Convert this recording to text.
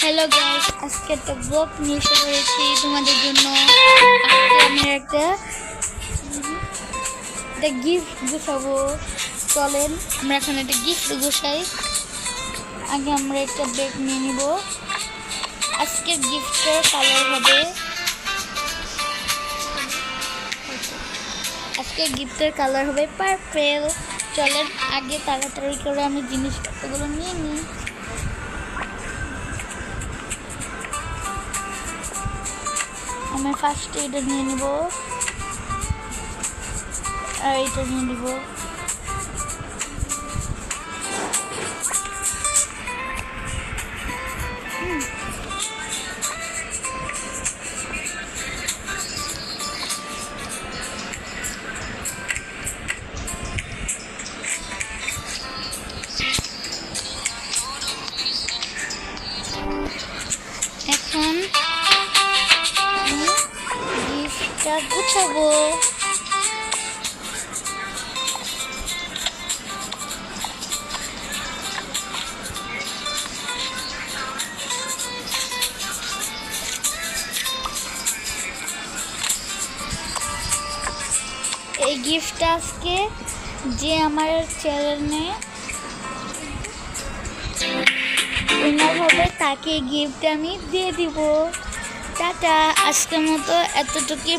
Hello guys, আজকে একটা blog নিয়ে এসে করেছি তোমাদের জন্য। আজকে আমি একটা গিফট গুছাবো। চলেন আমরা এখন একটা গিফট গুছাই। আগে আমরা একটা ব্যাগ নিয়ে নিব। আজকের গিফটের কালার হবে পার্পল। চলেন আগে তাড়াতাড়ি করে আমি জিনিসপত্রগুলো নিয়ে নিই। আমি ফার্স্ট এটা নিয়ে নিব আর এটা নিয়ে নিব। এখন গিফটটা গুছাবো। এই গিফটটা আজকে যে আমার চ্যানেলে উইনার হবে তাকে গিফট আমি দিয়ে দিব। টাটা, আজকের মতো এতটুকু।